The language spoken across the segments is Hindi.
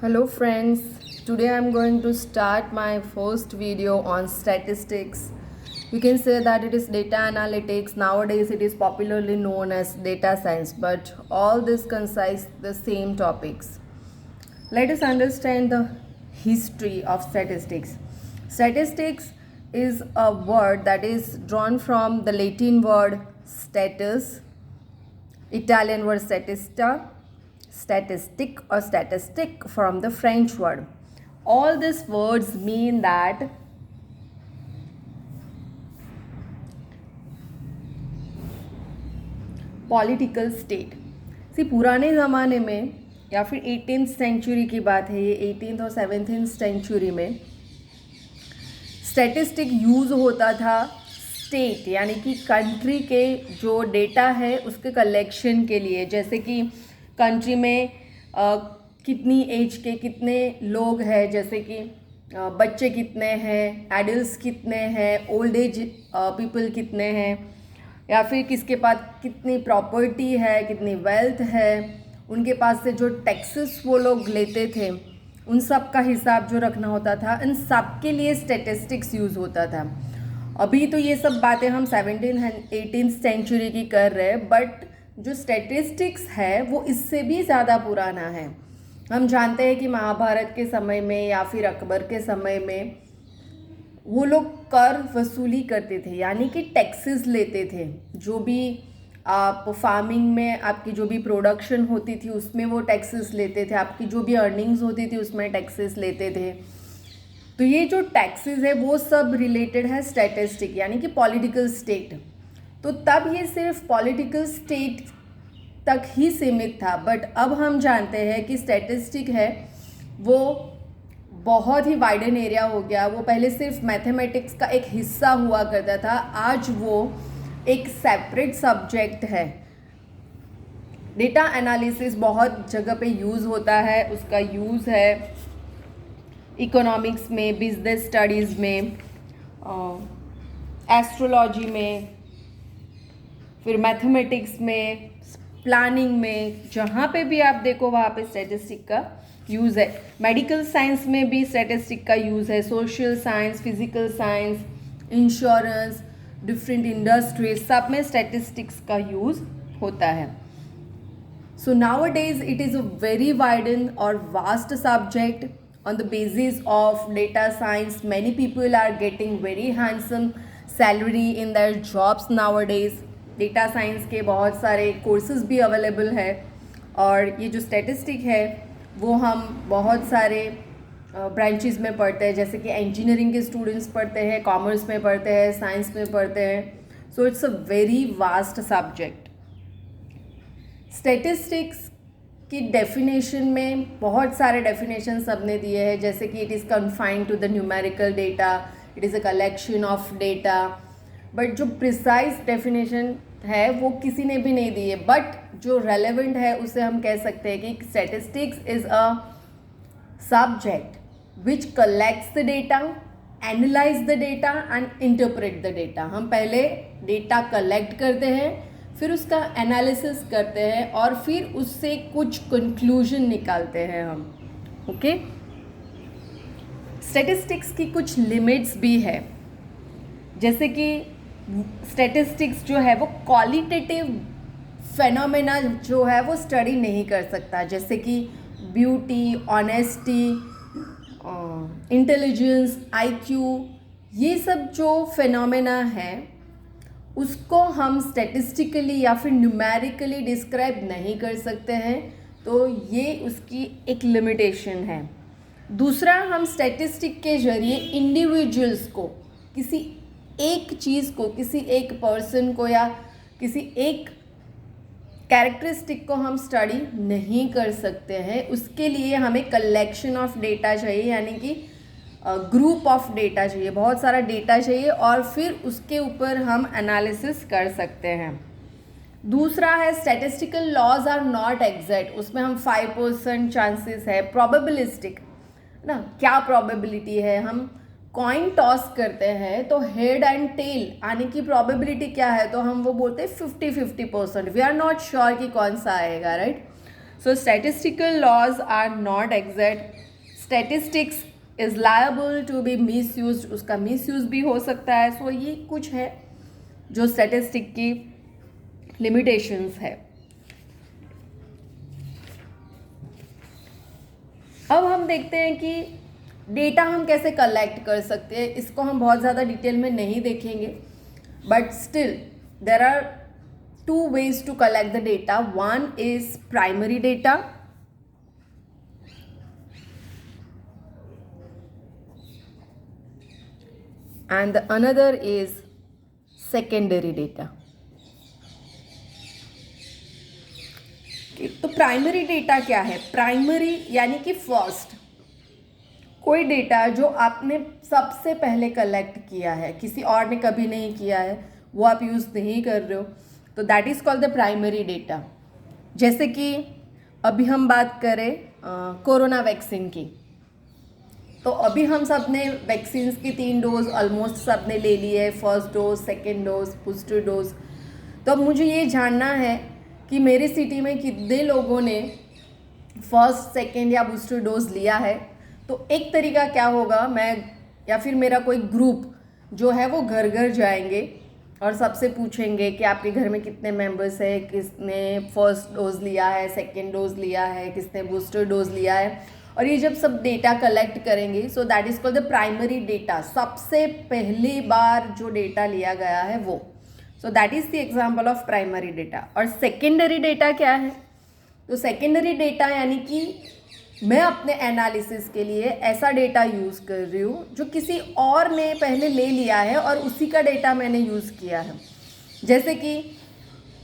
Hello friends, today I'm going to start my first video on statistics. You can say that it is data analytics. Nowadays it is popularly known as data science, but all this concises the same topics. Let us understand the history of statistics. Statistics is a word that is drawn from the Latin word status, Italian word statista, statistic or statistic from the French word. All these words mean that political state सी पुराने ज़माने में या फिर 18th सेंचुरी की बात है, ये 18th और 17th सेंचुरी में स्टैटिस्टिक यूज़ होता था स्टेट यानी कि कंट्री के जो डेटा है उसके कलेक्शन के लिए, जैसे कि कंट्री में कितनी एज के कितने लोग हैं, जैसे कि बच्चे कितने हैं, एडल्ट्स कितने हैं, ओल्ड एज पीपल कितने हैं, या फिर किसके पास कितनी प्रॉपर्टी है, कितनी वेल्थ है, उनके पास से जो टैक्सेस वो लोग लेते थे उन सब का हिसाब जो रखना होता था, इन सब के लिए स्टैटिस्टिक्स यूज़ होता था। अभी तो ये सब बातें हम 17th एंड 18th सेंचुरी की कर रहे हैं, बट जो स्टैटिस्टिक्स है वो इससे भी ज़्यादा पुराना है। हम जानते हैं कि महाभारत के समय में या फिर अकबर के समय में वो लोग कर वसूली करते थे, यानी कि टैक्सेस लेते थे। जो भी आप फार्मिंग में आपकी जो भी प्रोडक्शन होती थी उसमें वो टैक्सेस लेते थे, आपकी जो भी अर्निंग्स होती थी उसमें टैक्सेस लेते थे। तो ये जो टैक्सेस है वो सब रिलेटेड है स्टैटिस्टिक यानी कि पॉलिटिकल स्टेट। तो तब ये सिर्फ पॉलिटिकल स्टेट तक ही सीमित था, बट अब हम जानते हैं कि स्टैटिस्टिक है वो बहुत ही वाइडन एरिया हो गया। वो पहले सिर्फ मैथमेटिक्स का एक हिस्सा हुआ करता था, आज वो एक सेपरेट सब्जेक्ट है। डेटा एनालिसिस बहुत जगह पे यूज़ होता है, उसका यूज़ है इकोनॉमिक्स में, बिजनेस स्टडीज़ में, एस्ट्रोलॉजी में, फिर मैथमेटिक्स में, प्लानिंग में, जहाँ पे भी आप देखो वहाँ पे स्टैटिस्टिक का यूज़ है। मेडिकल साइंस में भी स्टैटिस्टिक का यूज़ है, social science, physical science, insurance, different industries, सब में स्टैटिस्टिक्स का यूज़ होता है। So nowadays it is a very widen or vast subject. On the basis of data science, many people are getting very handsome salary in their jobs nowadays. Data science के बहुत सारे कोर्सेज भी अवेलेबल है, और ये जो स्टैटिस्टिक है वो हम बहुत सारे ब्रांचेस में पढ़ते हैं, जैसे कि इंजीनियरिंग के स्टूडेंट्स पढ़ते हैं, कॉमर्स में पढ़ते हैं, साइंस में पढ़ते हैं। So it's a very vast subject. Statistics की डेफिनेशन में बहुत सारे डेफिनेशन सबने दिए हैं, जैसे कि it is confined to the numerical data, it is a collection of data, but जो प्रिसाइज डेफिनेशन है वो किसी ने भी नहीं दी है। बट जो रेलेवेंट है उसे हम कह सकते हैं कि statistics is a subject which collects the data, analyse the data and interpret the data. हम पहले डेटा कलेक्ट करते हैं, फिर उसका एनालिसिस करते हैं, और फिर उससे कुछ कंक्लूजन निकालते हैं हम। ओके, स्टैटिस्टिक्स की कुछ लिमिट्स भी है, जैसे कि स्टैटिस्टिक्स जो है वो क्वालिटेटिव फेनोमेना जो है वो स्टडी नहीं कर सकता, जैसे कि ब्यूटी, ऑनेस्टी, इंटेलिजेंस, आईक्यू, ये सब जो फेनोमेना है उसको हम स्टैटिस्टिकली या फिर न्यूमेरिकली डिस्क्राइब नहीं कर सकते हैं, तो ये उसकी एक लिमिटेशन है। दूसरा, हम स्टैटिस्टिक के जरिए इंडिविजुअल्स को, किसी एक चीज़ को, किसी एक पर्सन को या किसी एक कैरेक्टरिस्टिक को हम स्टडी नहीं कर सकते हैं। उसके लिए हमें कलेक्शन ऑफ डेटा चाहिए, यानी कि ग्रुप ऑफ डेटा चाहिए, बहुत सारा डेटा चाहिए, और फिर उसके ऊपर हम एनालिसिस कर सकते हैं। दूसरा है statistical laws are not exact, उसमें हम 5% चांसेस है, प्रोबेबिलिस्टिक ना। क्या प्रोबेबिलिटी है, हम कॉइन टॉस करते हैं तो हेड एंड टेल आने की प्रोबेबिलिटी क्या है, तो हम वो बोलते हैं 50-50%। वी आर नॉट श्योर कि कौन सा आएगा, right. So statistical laws are not exact. Statistics is liable to be misused, उसका misuse भी हो सकता है. So ये कुछ है जो स्टैटिस्टिक की लिमिटेशंस है. अब हम देखते हैं कि डेटा हम कैसे कलेक्ट कर सकते हैं. इसको हम बहुत ज़्यादा डिटेल में नहीं देखेंगे, but still there are two ways to collect the data. One is primary data and the another is secondary data. तो प्राइमरी डेटा क्या है? प्राइमरी यानी कि फर्स्ट कोई डेटा जो आपने सबसे पहले कलेक्ट किया है, किसी और ने कभी नहीं किया है, वो आप यूज़ नहीं कर रहे हो, तो that is called the primary data. जैसे कि अभी हम बात करें कोरोना वैक्सीन की, तो अभी हम सब ने वैक्सीन्स की 3 डोज ऑलमोस्ट सब ने ले ली है, first dose, second dose, booster dose. तो अब मुझे ये जानना है कि मेरी सिटी में कितने लोगों ने फर्स्ट, सेकेंड या बूस्टर डोज लिया है. तो एक तरीका क्या होगा, मैं या फिर मेरा कोई ग्रुप जो है वो घर घर जाएंगे और सबसे पूछेंगे कि आपके घर में कितने मेंबर्स है, किसने फर्स्ट डोज लिया है, सेकेंड डोज लिया है, किसने बूस्टर डोज लिया है. और ये जब सब डेटा कलेक्ट करेंगे, so that is called the primary data. सबसे पहली बार जो डेटा लिया गया है वो. So that is the example of primary data. और सेकेंडरी डेटा क्या है? तो सेकेंडरी डेटा यानी कि मैं अपने एनालिसिस के लिए ऐसा डेटा यूज़ कर रही हूँ जो किसी और ने पहले ले लिया है और उसी का डेटा मैंने यूज़ किया है. जैसे कि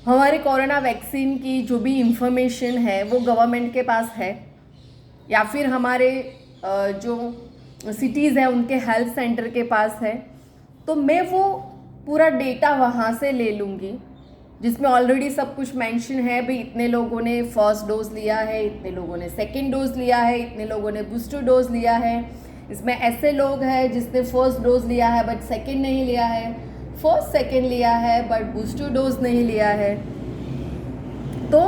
हमारे कोरोना वैक्सीन की जो भी इंफॉर्मेशन है वो गवर्नमेंट के पास है, या फिर हमारे जो सिटीज़ हैं उनके हेल्थ सेंटर के पास है. तो मैं वो पूरा डेटा वहाँ से ले लूँगी जिसमें ऑलरेडी सब कुछ मेंशन है. भाई इतने लोगों ने फर्स्ट डोज लिया है, इतने लोगों ने सेकेंड डोज लिया है, इतने लोगों ने बूस्टर डोज लिया है. इसमें ऐसे लोग हैं जिसने फर्स्ट डोज लिया है बट सेकेंड नहीं लिया है, फर्स्ट सेकेंड लिया है बट बूस्टर डोज नहीं लिया है. तो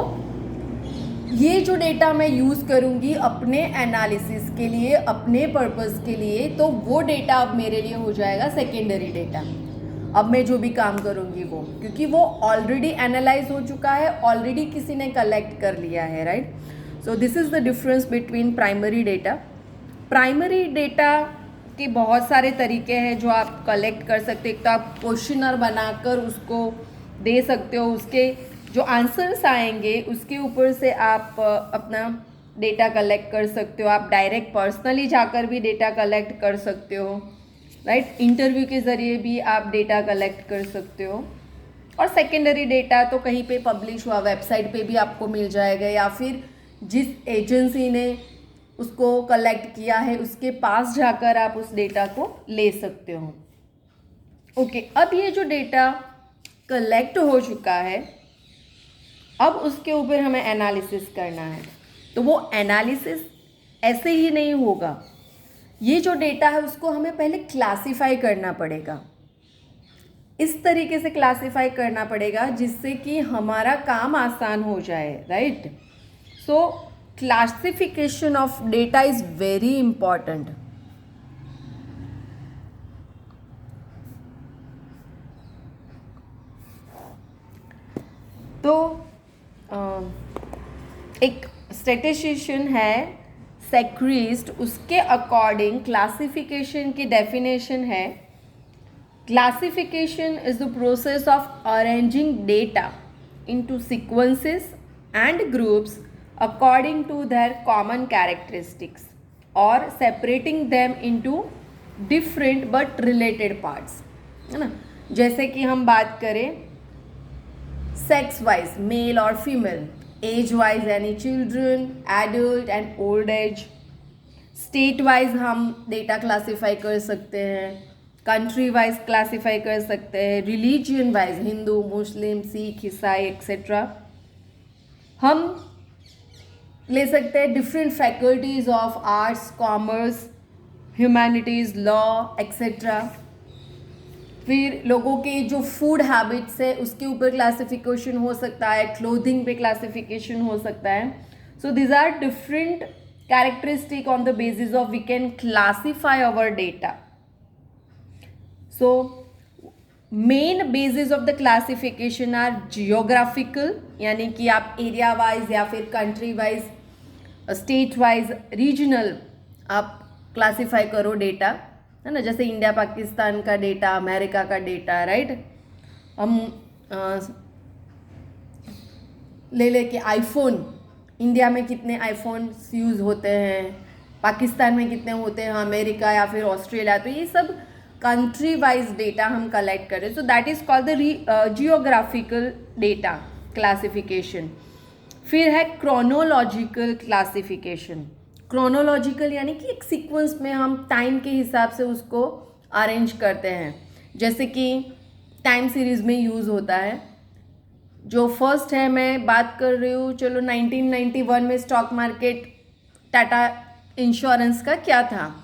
ये जो डेटा मैं यूज़ करूँगी अपने एनालिसिस के लिए, अपने पर्पस के लिए, तो वो डेटा अब मेरे लिए हो जाएगा सेकेंडरी डेटा. अब मैं जो भी काम करूँगी वो, क्योंकि वो ऑलरेडी एनालाइज हो चुका है, ऑलरेडी किसी ने कलेक्ट कर लिया है, right. So this is the difference between primary data. Primary data के बहुत सारे तरीके हैं जो आप कलेक्ट कर सकते. एक तो आप क्वेश्चनर बनाकर उसको दे सकते हो, उसके जो आंसर्स आएंगे उसके ऊपर से आप अपना डेटा कलेक्ट कर सकते हो. आप डायरेक्ट पर्सनली जाकर भी डेटा कलेक्ट कर सकते हो, राइट. इंटरव्यू के ज़रिए भी आप डेटा कलेक्ट कर सकते हो. और सेकेंडरी डेटा तो कहीं पे पब्लिश हुआ वेबसाइट पे भी आपको मिल जाएगा, या फिर जिस एजेंसी ने उसको कलेक्ट किया है उसके पास जाकर आप उस डेटा को ले सकते हो. ओके, अब ये जो डेटा कलेक्ट हो चुका है, अब उसके ऊपर हमें एनालिसिस करना है. तो वो एनालिसिस ऐसे ही नहीं होगा. ये जो डेटा है उसको हमें पहले क्लासिफाई करना पड़ेगा. इस तरीके से क्लासिफाई करना पड़ेगा जिससे कि हमारा काम आसान हो जाए, right. So classification of data is very important. तो एक स्टैटिस्टिशियन है सेक्रिस्ट, उसके अकॉर्डिंग क्लासिफिकेशन की डेफिनेशन है, classification is the process of arranging data into sequences and groups according to their common characteristics और separating them into different but related parts, है ना. जैसे कि हम बात करें सेक्स वाइज, मेल और फीमेल, एज वाइज यानी children, adult and old age, state wise हम डेटा क्लासीफाई कर सकते हैं, कंट्री वाइज क्लासीफाई कर सकते हैं, रिलीजियन वाइज हिंदू, मुस्लिम, सिख, ईसाई एक्सेट्रा. हम ले सकते हैं different faculties of arts, commerce, humanities, law etcetera. फिर लोगों के जो फूड हैबिट्स है उसके ऊपर क्लासिफिकेशन हो सकता है, क्लोथिंग पे क्लासिफिकेशन हो सकता है. So these are different characteristic on the basis of we can classify our data. So main basis of the classification are geographical, यानी कि आप एरिया वाइज या फिर country wise, state wise, regional आप क्लासिफाई करो डेटा, है ना. जैसे इंडिया पाकिस्तान का डेटा, अमेरिका का डेटा, राइट. हम ले कि आईफोन, इंडिया में कितने आईफोन्स यूज़ होते हैं, पाकिस्तान में कितने होते हैं, अमेरिका या फिर ऑस्ट्रेलिया. तो ये सब कंट्री वाइज डेटा हम कलेक्ट करें. So that is called the geographical data classification. फिर है क्रोनोलॉजिकल क्लासिफिकेशन. क्रोनोलॉजिकल यानी कि एक सीक्वेंस में हम टाइम के हिसाब से उसको अरेंज करते हैं. जैसे कि टाइम सीरीज में यूज़ होता है. जो फर्स्ट है, मैं बात कर रही हूँ, चलो 1991 में स्टॉक मार्केट टाटा इंश्योरेंस का क्या था.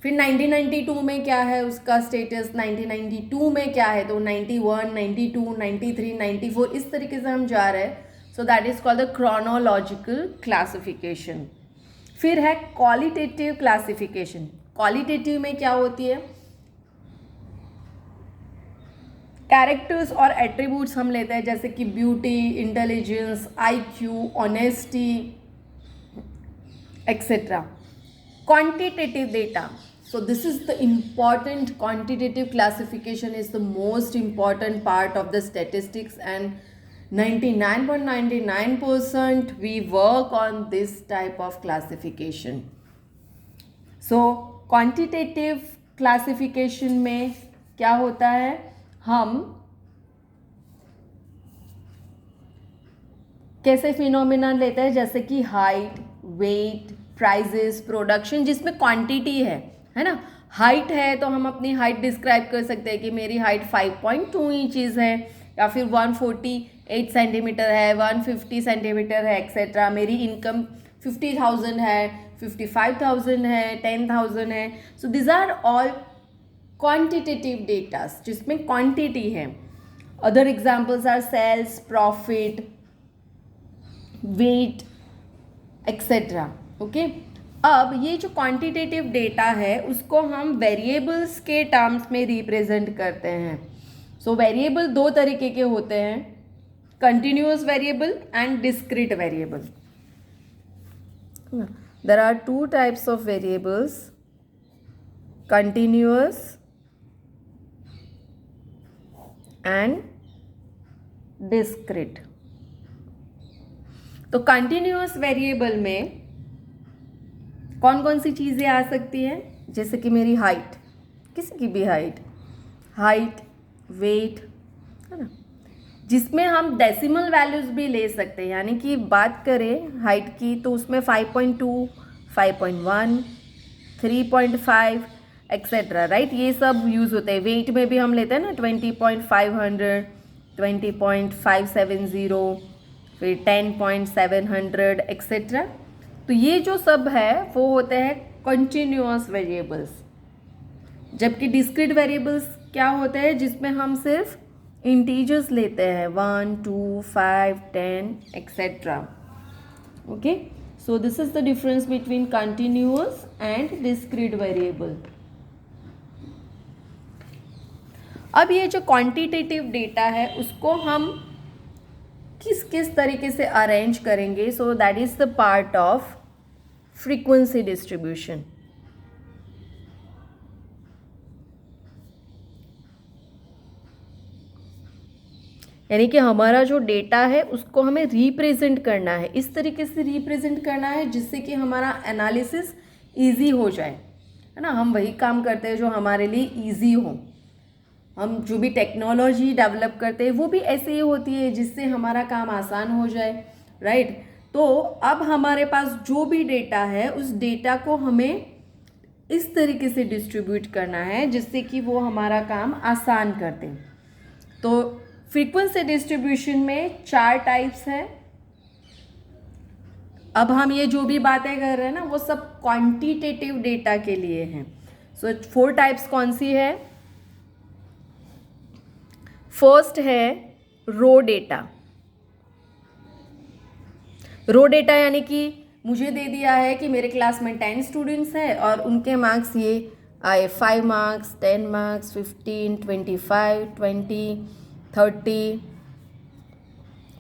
फिर 1992 में क्या है उसका स्टेटस, 1992 में क्या है, तो 91, 92, 93, 94 इस तरीके से हम जा रहे हैं. So that is called the chronological classification. फिर है क्वालिटेटिव क्लासिफिकेशन. क्वालिटेटिव में क्या होती है, कैरेक्टर्स और एट्रीब्यूट्स हम लेते हैं, जैसे कि beauty, intelligence, IQ, honesty etcetera. Quantitative data. So this is the important quantitative classification is the most important part of the statistics, and 99.99% we work on this type of classification. So quantitative classification में क्या होता है, हम कैसे फिनोमिना लेते हैं, जैसे कि हाइट, वेट, प्राइजेस, प्रोडक्शन, जिसमें क्वांटिटी है ना. हाइट है तो हम अपनी हाइट डिस्क्राइब कर सकते हैं कि मेरी हाइट 5.2 इंचज़ है, या फिर 148 सेंटीमीटर है, 150 सेंटीमीटर है एक्सेट्रा. मेरी इनकम 50,000 है, 55,000 है, 10,000 है. So these are all quantitative datas जिसमें क्वांटिटी है. Other examples are sales, profit, weight etcetera. Okay. अब ये जो क्वांटिटेटिव डेटा है उसको हम वेरिएबल्स के टर्म्स में रिप्रेजेंट करते हैं. सो वेरिएबल दो तरीके के होते हैं, continuous variable and discrete variable. There are two types of variables, continuous and discrete. तो कंटिन्यूअस वेरिएबल में कौन कौन सी चीज़ें आ सकती हैं, जैसे कि मेरी हाइट, किसी की भी हाइट, वेट, है ना, जिसमें हम डेसिमल वैल्यूज़ भी ले सकते हैं. यानी कि बात करें हाइट की तो उसमें 5.2, 5.1, 3.5 एक्सेट्रा, राइट. ये सब यूज़ होते हैं. वेट में भी हम लेते हैं ना 20.500, 20.570, फिर 10.700 एक्सेट्रा. तो ये जो सब है वो होते हैं कंटिन्यूअस वेरिएबल्स. जबकि डिस्क्रीट वेरिएबल्स क्या होते हैं, जिसमें हम सिर्फ इंटीजर्स लेते हैं, 1, 2, 5, 10 etcetera. Okay. So this is the difference between continuous and discrete variable. अब ये जो क्वांटिटेटिव डेटा है उसको हम किस किस तरीके से अरेंज करेंगे. So that is the part of frequency distribution. यानी कि हमारा जो डेटा है उसको हमें रिप्रेजेंट करना है, इस तरीके से रिप्रेजेंट करना है जिससे कि हमारा एनालिसिस इजी हो जाए, है ना. हम वही काम करते हैं जो हमारे लिए इजी हो. हम जो भी टेक्नोलॉजी डेवलप करते हैं वो भी ऐसे ही होती है जिससे हमारा काम आसान हो जाए, राइट. तो अब हमारे पास जो भी डेटा है उस डेटा को हमें इस तरीके से डिस्ट्रीब्यूट करना है जिससे कि वो हमारा काम आसान कर दें. तो फ्रीक्वेंसी डिस्ट्रीब्यूशन में 4 टाइप्स हैं. अब हम ये जो भी बातें कर रहे हैं ना वो सब क्वांटिटेटिव डेटा के लिए हैं. सो 4 टाइप्स कौन सी है. फर्स्ट है रो डेटा. रो डेटा यानी कि मुझे दे दिया है कि मेरे क्लास में 10 स्टूडेंट्स हैं और उनके मार्क्स ये आए 5 मार्क्स, 10 मार्क्स, 15, 25, 20, 30,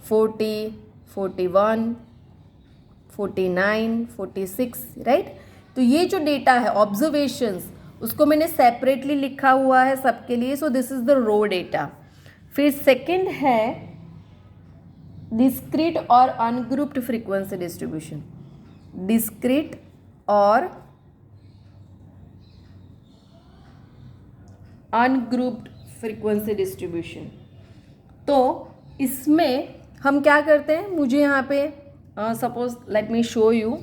40, 41, 49, 46, राइट। तो ये जो डेटा है ऑब्जर्वेशंस, उसको मैंने सेपरेटली लिखा हुआ है सबके लिए। So this is the raw data. फिर सेकंड है डिस्क्रीट और अनग्रुप्ड फ्रीक्वेंसी डिस्ट्रीब्यूशन। डिस्क्रीट और अनग्रुप्ड फ्रीक्वेंसी डिस्ट्रीब्यूशन। तो इसमें हम क्या करते हैं, मुझे यहाँ पे suppose let me show you.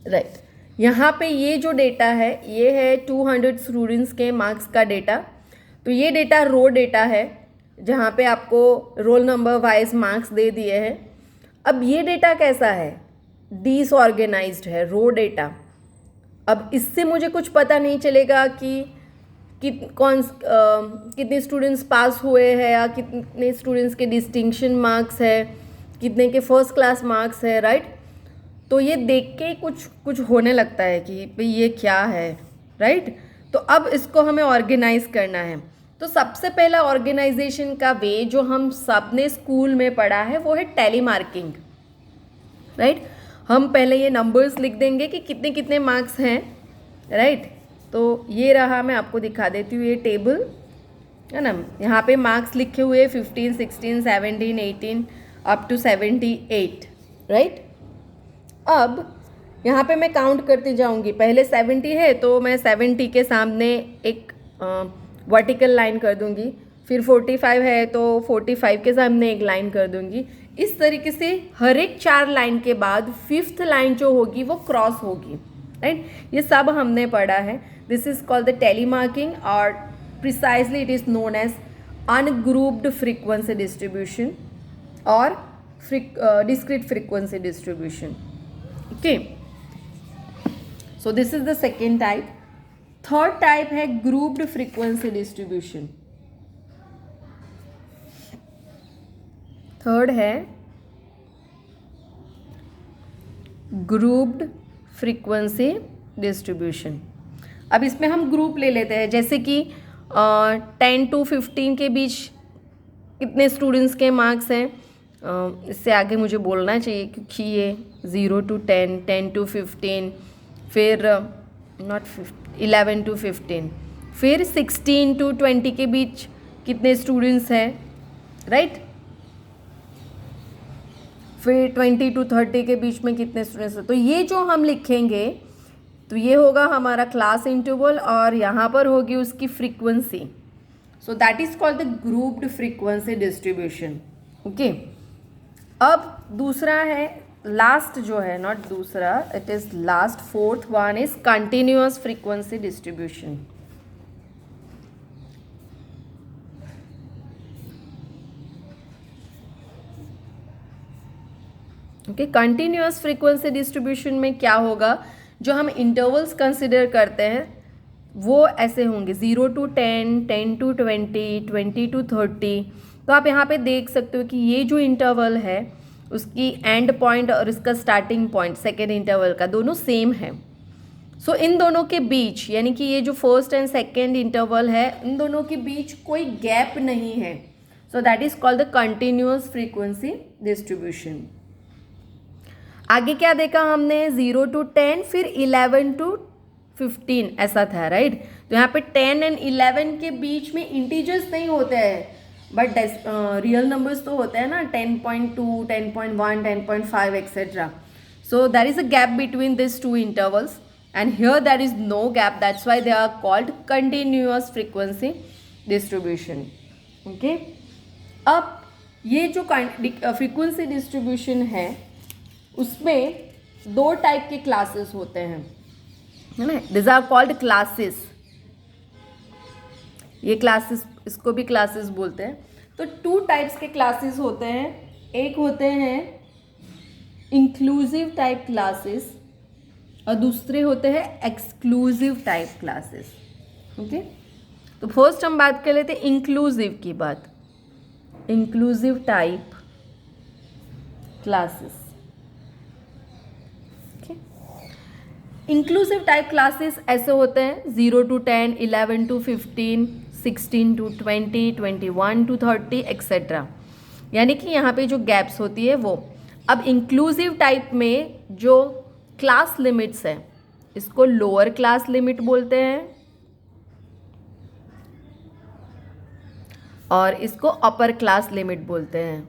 Right, यहाँ पे ये जो डेटा है ये है 200 स्टूडेंट्स के मार्क्स का डेटा। तो ये डेटा रो डेटा है जहाँ पे आपको रोल नंबर वाइज मार्क्स दे दिए हैं। अब ये डेटा कैसा है, डिसऑर्गेनाइज्ड है रो डेटा। अब इससे मुझे कुछ पता नहीं चलेगा कि कितने स्टूडेंट्स पास हुए हैं या कितने स्टूडेंट्स के डिस्टिंक्शन मार्क्स है, कितने के फर्स्ट क्लास मार्क्स है, राइट। तो ये देख के कुछ होने लगता है कि भाई ये क्या है, राइट। तो अब इसको हमें ऑर्गेनाइज करना है। तो सबसे पहला ऑर्गेनाइजेशन का वे जो हम सब ने स्कूल में पढ़ा है वो है टैली मार्किंग, राइट। हम पहले ये नंबर्स लिख देंगे कि कितने कितने मार्क्स हैं, राइट। तो ये रहा, मैं आपको दिखा देती हूँ ये टेबल है ना। यहाँ पे मार्क्स लिखे हुए 15, 16, 17, 18 अप टू 78, राइट। अब यहाँ पे मैं काउंट करती जाऊँगी। पहले 70 है तो मैं 70 के सामने एक वर्टिकल लाइन कर दूँगी। फिर 45 है तो 45 के सामने एक लाइन कर दूँगी। इस तरीके से हर एक 4 लाइन के बाद 5th लाइन जो होगी वो क्रॉस होगी, राइट। ये सब हमने पढ़ा है। This is called the tally marking और precisely it is known as ungrouped frequency distribution और discrete frequency distribution. Okay, so this is the second type. Third type है ग्रुप्ड फ्रीक्वेंसी डिस्ट्रीब्यूशन। थर्ड है ग्रुप्ड फ्रीक्वेंसी डिस्ट्रीब्यूशन। अब इसमें हम ग्रुप ले लेते हैं, जैसे कि 10 to 15 के बीच कितने स्टूडेंट्स के मार्क्स हैं। इससे आगे मुझे बोलना चाहिए क्योंकि ये 0 to 10, 10 to 15, फिर 11 to 15, फिर 16 to 20 के बीच कितने स्टूडेंट्स हैं, राइट। फिर 20 to 30 के बीच में कितने स्टूडेंट्स हैं। तो ये जो हम लिखेंगे तो ये होगा हमारा क्लास इंटरवल और यहाँ पर होगी उसकी frequency. So that is called the grouped frequency distribution. Okay, अब दूसरा है, लास्ट जो है, नॉट दूसरा, it is last, fourth one is continuous frequency distribution. Okay, continuous frequency distribution में क्या होगा, जो हम इंटरवल्स कंसिडर करते हैं वो ऐसे होंगे 0 to 10, 10 to 20, 20 to 30। तो आप यहाँ पे देख सकते हो कि ये जो इंटरवल है उसकी एंड पॉइंट और इसका स्टार्टिंग पॉइंट सेकेंड इंटरवल का दोनों सेम है। सो इन दोनों के बीच, यानी कि ये जो फर्स्ट एंड सेकेंड इंटरवल है, इन दोनों के बीच कोई गैप नहीं है। So that is called the continuous frequency distribution. आगे क्या देखा हमने, 0 to 10, फिर 11 to 15 ऐसा था, राइट। तो यहाँ पे 10 and 11 के बीच में इंटीजर्स नहीं होते हैं, बट रियल नंबर्स तो होते हैं ना, 10.2, 10.1, 10.5 etcetera. So there is a gap between this two intervals and here there is no gap, that's why they are called continuous frequency distribution. Okay, अब ये जो फ्रीक्वेंसी डिस्ट्रीब्यूशन है उसमें 2 टाइप के क्लासेस होते हैं, है ना। This are called classes. ये क्लासेस, इसको भी क्लासेस बोलते हैं। तो 2 टाइप्स के क्लासेस होते हैं। एक होते हैं इंक्लूसिव टाइप क्लासेस और दूसरे होते हैं एक्सक्लूसिव टाइप क्लासेस। ओके, तो फर्स्ट हम बात कर लेते हैं इंक्लूसिव की बात, inclusive type classes. Inclusive type classes ऐसे होते हैं 0 to 10, 11 to 15, 16 to 20, 21 to 30 etcetera, यानी कि यहाँ पे जो गैप्स होती है वो। अब इंक्लूसिव टाइप में जो क्लास लिमिट्स है इसको लोअर क्लास लिमिट बोलते हैं और इसको अपर क्लास लिमिट बोलते हैं।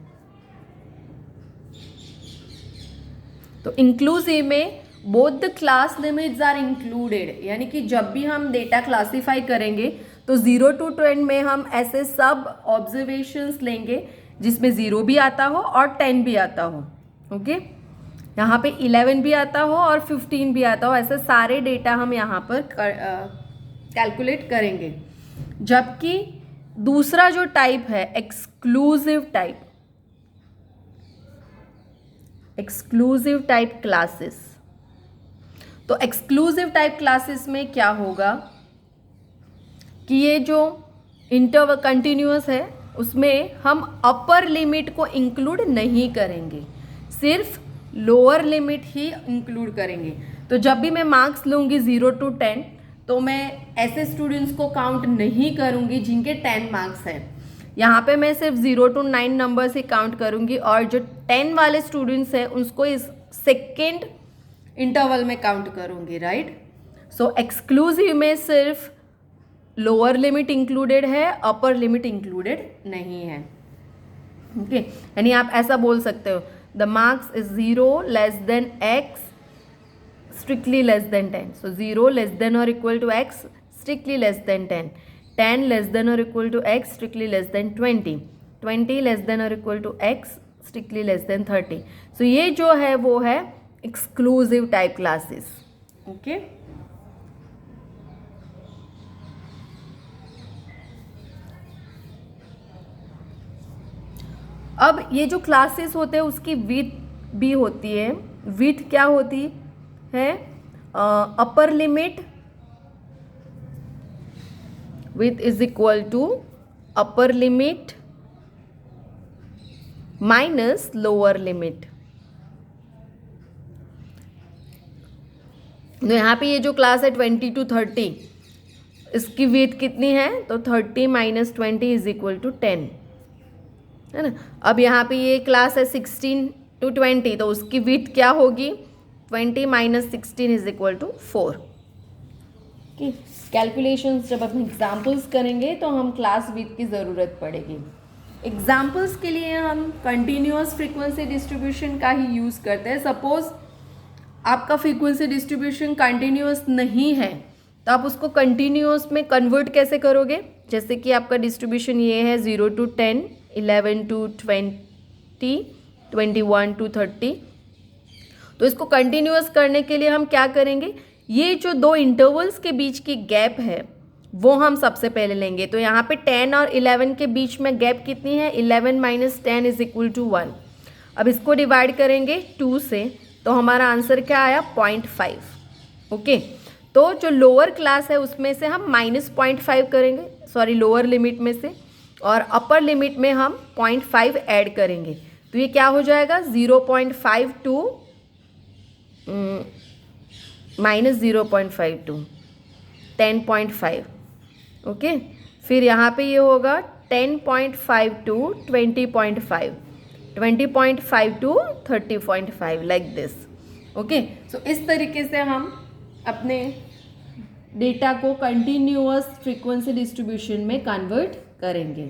तो इंक्लूसिव में both the class limits are included, यानी कि जब भी हम डेटा क्लासीफाई करेंगे तो 0 to 10 में हम ऐसे सब ऑब्जर्वेशंस लेंगे जिसमें 0 भी आता हो और 10 भी आता हो। ओके, यहाँ पे 11 भी आता हो और 15 भी आता हो, ऐसे सारे डेटा हम यहाँ पर कैलकुलेट करेंगे। जबकि दूसरा जो टाइप है exclusive type, exclusive type classes, तो एक्सक्लूसिव टाइप क्लासेस में क्या होगा कि ये जो इंटरवल कंटिन्यूअस है उसमें हम अपर लिमिट को इंक्लूड नहीं करेंगे, सिर्फ लोअर लिमिट ही इंक्लूड करेंगे। तो जब भी मैं मार्क्स लूँगी 0 to 10 तो मैं ऐसे स्टूडेंट्स को काउंट नहीं करूँगी जिनके 10 मार्क्स हैं। यहाँ पे मैं सिर्फ 0 to 9 नंबर से काउंट करूँगी और जो 10 वाले स्टूडेंट्स हैं उसको इस सेकेंड इंटरवल में काउंट करूँगी, राइट। सो एक्सक्लूसिव में सिर्फ लोअर लिमिट इंक्लूडेड है, अपर लिमिट इंक्लूडेड नहीं है। ओके, यानी आप ऐसा बोल सकते हो the marks is 0 less than x strictly less than 10. So 0 less than or equal to x strictly less than 10. 10 less than or equal to x strictly less than 20. 20 less than or equal to x strictly less than 30. So ये जो है वो है एक्सक्लूसिव टाइप क्लासेस। ओके, अब ये जो क्लासेस होते हैं उसकी विड्थ भी होती है। विड्थ क्या होती है? Upper limit width is equal to upper limit minus lower limit. तो यहाँ पे ये जो क्लास है 20 to 30, इसकी विड्थ कितनी है? तो 30 - 20 इज इक्वल टू 10, है ना। अब यहाँ पे ये क्लास है 16 to 20, तो उसकी विड्थ क्या होगी? 20 - 16 is equal to 4। Okay, calculations जब हम एग्जाम्पल्स करेंगे तो हम क्लास विड्थ की ज़रूरत पड़ेगी। एग्जाम्पल्स के लिए हम कंटिन्यूअस फ्रीक्वेंसी डिस्ट्रीब्यूशन का ही यूज़ करते हैं। सपोज आपका फ्रीक्वेंसी डिस्ट्रीब्यूशन कंटिन्यूअस नहीं है तो आप उसको कंटिन्यूअस में कन्वर्ट कैसे करोगे? जैसे कि आपका डिस्ट्रीब्यूशन ये है 0 to 10, 11 to 20, 21 to 30। तो इसको कंटिन्यूअस करने के लिए हम क्या करेंगे? ये जो दो इंटरवल्स के बीच की गैप है वो हम सबसे पहले लेंगे। तो यहाँ पे 10 और 11 के बीच में गैप कितनी है? 11 - 10 इज इक्वल टू 1। अब इसको डिवाइड करेंगे 2 से तो हमारा आंसर क्या आया? 0.5। ओके, तो जो लोअर क्लास है उसमें से हम -0.5 करेंगे, सॉरी लोअर लिमिट में से, और अपर लिमिट में हम 0.5 ऐड करेंगे। तो ये क्या हो जाएगा? 0.5 to -0.5 to 10.5। ओके, फिर यहाँ पे ये होगा 10.5 to 20.5, 20.5 to 30.5 like this. Okay, सो इस तरीके से हम अपने डेटा को कंटिन्यूअस फ्रीक्वेंसी डिस्ट्रीब्यूशन में कन्वर्ट करेंगे।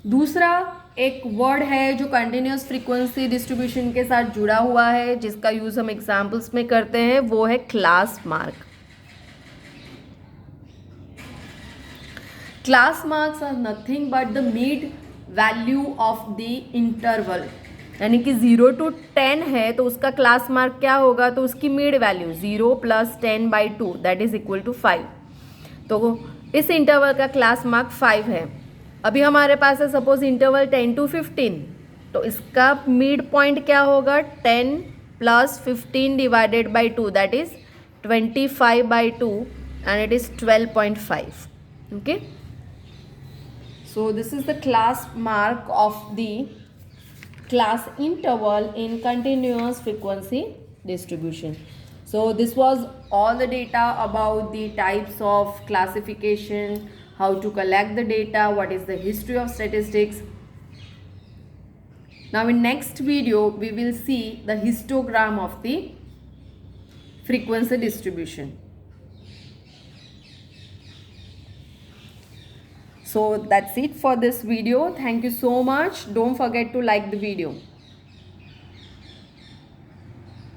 दूसरा एक वर्ड है जो कंटिन्यूअस फ्रीक्वेंसी डिस्ट्रीब्यूशन के साथ जुड़ा हुआ है, जिसका यूज़ हम एग्जाम्पल्स में करते हैं, वो है class mark. Class marks are nothing but the mid value of the interval, यानी कि 0 to 10 है तो उसका क्लास मार्क क्या होगा? तो उसकी mid value 0 + 10/2 that is equal to 5। तो इस इंटरवल का क्लास मार्क 5 है। अभी हमारे पास है सपोज इंटरवल 10 to 15, तो इसका मिड पॉइंट क्या होगा? 10 + 15 / 2 that is 25/2 and it is 12.5। Okay, so this is the class mark of the class interval in continuous frequency distribution. So this was all the data about the types of classification, how to collect the data, what is the history of statistics. Now in next video we will see the histogram of the frequency distribution. So that's it for this video. Thank you so much. Don't forget to like the video.